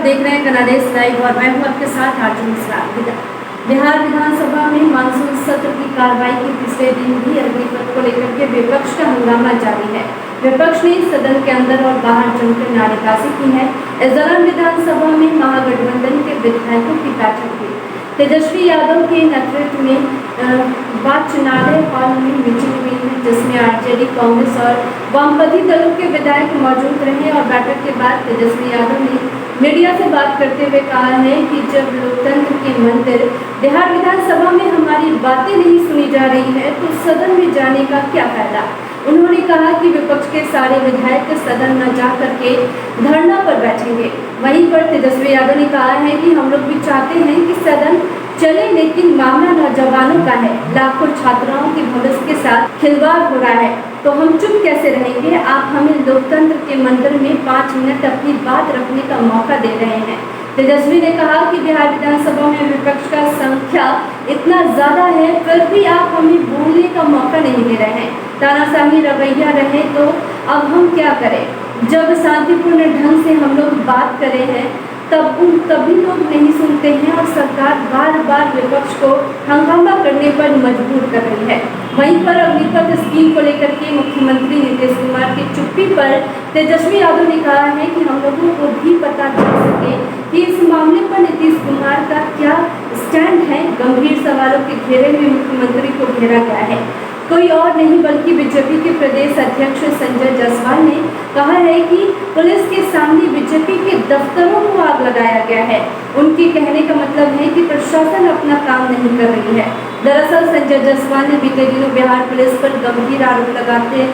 देख रहे हैं कनाडेस लाइव और मैं हूं आपके साथ आरजू मिश्रा। बिहार विधानसभा में मानसून सत्र की कार्रवाई के तीसरे दिन भी अग्निपथ को लेकर के विपक्ष का हंगामा जारी है। विपक्ष ने सदन के अंदर और बाहर जमकर नारेबाजी की है। इस दौरान विधानसभा में महागठबंधन के विधायकों की बैठक हुई। तेजस्वी यादव के नेतृत्व में वाचनालय हॉल में मीटिंग हुई है, जिसमें आरजेडी, कांग्रेस और वामपंथी दलों के विधायक मौजूद रहे और बैठक के बाद तेजस्वी यादव ने मीडिया से बात करते हुए कहा है कि जब लोकतंत्र के मंदिर बिहार विधानसभा में हमारी बातें नहीं सुनी जा रही है तो सदन में जाने का क्या फायदा। उन्होंने कहा कि विपक्ष के सारे विधायक सदन न जा करके धरना पर बैठेंगे। वहीं पर तेजस्वी यादव ने कहा है कि हम लोग भी चाहते हैं कि सदन चले, लेकिन मामला नौजवानों का है। लाखों छात्राओं के भविष्य के साथ खिलवाड़ हो रहा है, तो हम चुप कैसे रहेंगे। आप हमें लोकतंत्र के मंदिर में 5 मिनट अपनी बात रखने का मौका दे रहे हैं। तेजस्वी ने कहा कि बिहार विधानसभा में विपक्ष का संख्या इतना ज्यादा है, फिर भी आप हमें बोलने का मौका नहीं दे रहे हैं। तानाशाही रवैया रहे तो अब हम क्या करें। जब शांतिपूर्ण ढंग से हम लोग बात करे हैं तभी लोग नहीं सुनते हैं और सरकार बार बार विपक्ष को हंगामा करने पर मजबूर कर रही है। वहीं पर अग्निपथ स्कीम को लेकर के मुख्यमंत्री नीतीश कुमार की चुप्पी पर तेजस्वी यादव ने कहा है कि हम लोगों को भी पता चल सके कि इस मामले पर नीतीश कुमार का क्या स्टैंड है। गंभीर सवालों के घेरे में मुख्यमंत्री को घेरा गया है। कोई और नहीं बल्कि बीजेपी के प्रदेश अध्यक्ष संजय जायसवाल ने कहा है कि पुलिस के सामने बीजेपी के दफ्तरों को आग लगाया गया है। उनके कहने का मतलब है कि प्रशासन अपना काम नहीं कर रही है। दरअसल संजय जायसवाल ने बीते दिनों बिहार पुलिस पर गंभीर आरोप लगाते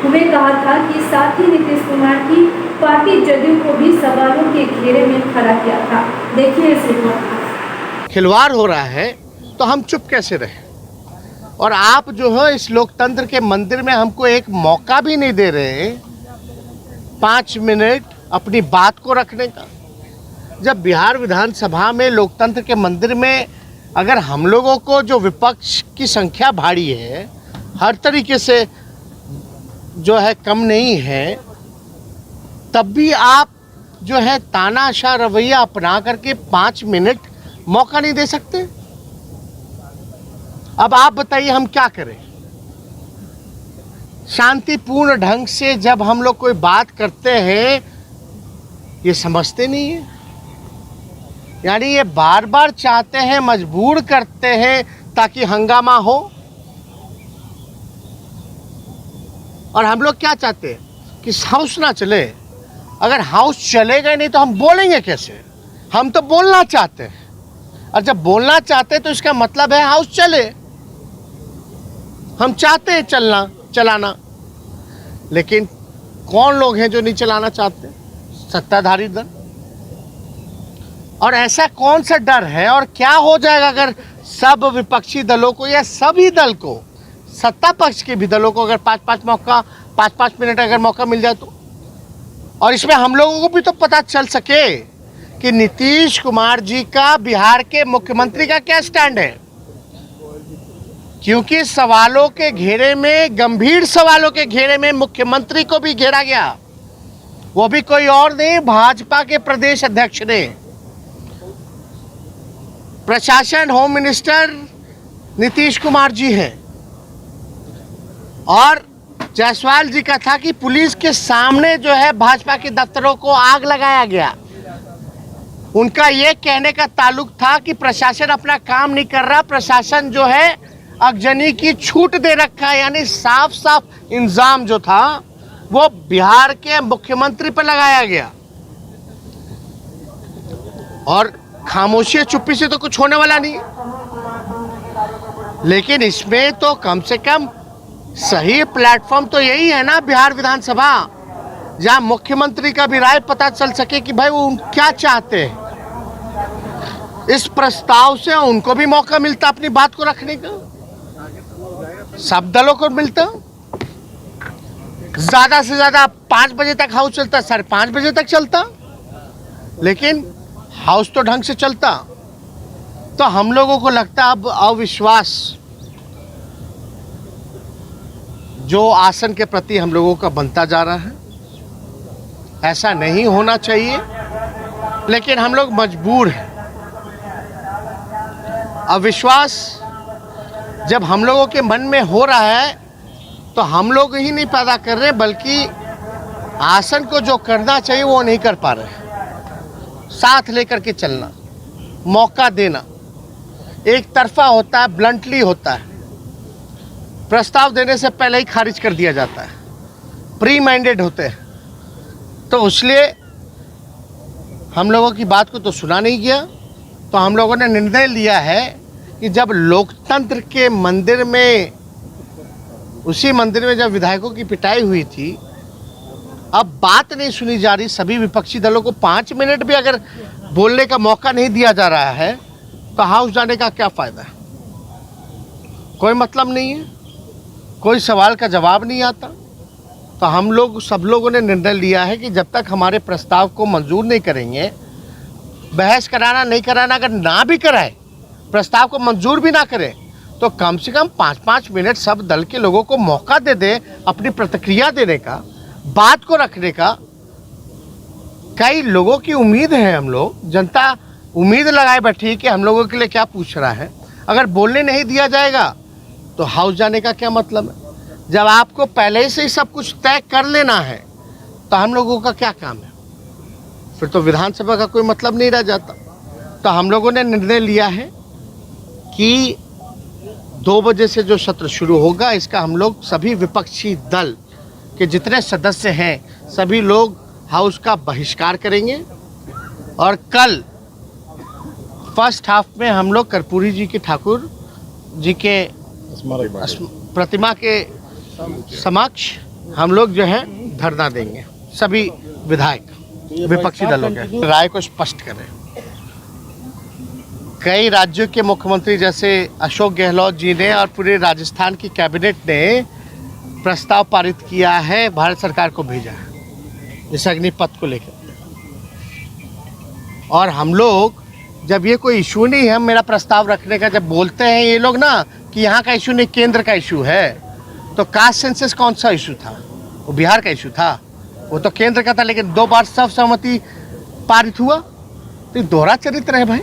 हुए कहा था कि साथ ही नीतीश कुमार की पार्टी जदयू को भी सवालों के घेरे में खड़ा किया था। देखिए इस रिपोर्ट। खिलवाड़ हो रहा है तो हम चुप कैसे रहे, और आप जो है इस लोकतंत्र के मंदिर में हमको एक मौका भी नहीं दे रहे 5 मिनट अपनी बात को रखने का। जब बिहार विधानसभा में लोकतंत्र के मंदिर में अगर हम लोगों को जो विपक्ष की संख्या भारी है, हर तरीके से जो है कम नहीं है, तब भी आप जो है तानाशाह रवैया अपना करके 5 मिनट मौका नहीं दे सकते। अब आप बताइए हम क्या करें। शांतिपूर्ण ढंग से जब हम लोग कोई बात करते हैं ये समझते नहीं है, यानी ये बार बार चाहते हैं, मजबूर करते हैं ताकि हंगामा हो। और हम लोग क्या चाहते हैं कि हाउस ना चले। अगर हाउस चलेगा नहीं तो हम बोलेंगे कैसे। हम तो बोलना चाहते हैं, और जब बोलना चाहते हैं तो इसका मतलब है हाउस चले। हम चाहते हैं चलाना, लेकिन कौन लोग हैं जो नहीं चलाना चाहते? सत्ताधारी दल। और ऐसा कौन सा डर है और क्या हो जाएगा अगर सब विपक्षी दलों को या सभी दल को, सत्ता पक्ष के भी दलों को अगर 5-5 मिनट अगर मौका मिल जाए तो। और इसमें हम लोगों को भी तो पता चल सके कि नीतीश कुमार जी का बिहार के मुख्यमंत्री का क्या स्टैंड है। क्योंकि सवालों के घेरे में, गंभीर सवालों के घेरे में मुख्यमंत्री को भी घेरा गया। वो भी कोई और नहीं, भाजपा के प्रदेश अध्यक्ष ने। प्रशासन, होम मिनिस्टर नीतीश कुमार जी हैं। और जायसवाल जी का था कि पुलिस के सामने जो है भाजपा के दफ्तरों को आग लगाया गया। उनका ये कहने का ताल्लुक था कि प्रशासन अपना काम नहीं कर रहा, प्रशासन जो है अगजनी की छूट दे रखा है। यानी साफ साफ इल्जाम जो था वो बिहार के मुख्यमंत्री पर लगाया गया। और खामोशी चुप्पी से तो कुछ होने वाला नहीं। लेकिन इसमें तो कम से कम सही प्लेटफॉर्म तो यही है ना, बिहार विधानसभा, जहां मुख्यमंत्री का भी राय पता चल सके कि भाई वो क्या चाहते हैं। इस प्रस्ताव से उनको भी मौका मिलता अपनी बात को रखने का, सब दलों को मिलता। ज्यादा से ज्यादा 5 बजे तक हाउस चलता, 5:30 बजे तक चलता, लेकिन हाउस तो ढंग से चलता। तो हम लोगों को लगता अब अविश्वास जो आसन के प्रति हम लोगों का बनता जा रहा है, ऐसा नहीं होना चाहिए। लेकिन हम लोग मजबूर हैं। अविश्वास जब हम लोगों के मन में हो रहा है तो हम लोग ही नहीं पैदा कर रहे, बल्कि आसन को जो करना चाहिए वो नहीं कर पा रहे। साथ लेकर के चलना, मौका देना एक तरफा होता है, ब्लंटली होता है। प्रस्ताव देने से पहले ही खारिज कर दिया जाता है, प्री माइंडेड होते हैं। तो इसलिए हम लोगों की बात को तो सुना नहीं गया। तो हम लोगों ने निर्णय लिया है कि जब लोकतंत्र के मंदिर में, उसी मंदिर में जब विधायकों की पिटाई हुई थी, अब बात नहीं सुनी जा रही, सभी विपक्षी दलों को 5 मिनट भी अगर बोलने का मौका नहीं दिया जा रहा है तो हाउस जाने का क्या फ़ायदा है? कोई मतलब नहीं है, कोई सवाल का जवाब नहीं आता। तो हम लोग सब लोगों ने निर्णय लिया है कि जब तक हमारे प्रस्ताव को मंजूर नहीं करेंगे, बहस कराना नहीं कराना, अगर ना भी कराए, प्रस्ताव को मंजूर भी ना करें, तो कम से कम 5-5 मिनट सब दल के लोगों को मौका दे दें अपनी प्रतिक्रिया देने का, बात को रखने का। कई लोगों की उम्मीद है, हम लोग जनता उम्मीद लगाए बैठी कि हम लोगों के लिए क्या पूछ रहा है। अगर बोलने नहीं दिया जाएगा तो हाउस जाने का क्या मतलब है? जब आपको पहले से ही सब कुछ तय कर लेना है तो हम लोगों का क्या काम है? फिर तो विधानसभा का कोई मतलब नहीं रह जाता। तो हम लोगों ने निर्णय लिया है कि 2 बजे से जो सत्र शुरू होगा, इसका हम लोग सभी विपक्षी दल के जितने सदस्य हैं सभी लोग हाउस का बहिष्कार करेंगे। और कल फर्स्ट हाफ में हम लोग कर्पूरी जी के ठाकुर जी के प्रतिमा के समक्ष हम लोग जो है धरना देंगे। सभी विधायक विपक्षी दलों के राय को स्पष्ट करें। कई राज्यों के मुख्यमंत्री जैसे अशोक गहलोत जी ने और पूरे राजस्थान की कैबिनेट ने प्रस्ताव पारित किया है, भारत सरकार को भेजा है इस अग्निपथ को लेकर। और हम लोग जब ये कोई इशू नहीं है, मेरा प्रस्ताव रखने का जब बोलते हैं ये लोग ना कि यहाँ का इशू नहीं केंद्र का इशू है, तो कास्ट सेंसस कौन सा इशू था? वो बिहार का इशू था, वो तो केंद्र का था। लेकिन 2 बार सर्वसम्मति पारित हुआ। तो दोहरा चरित्र है भाई।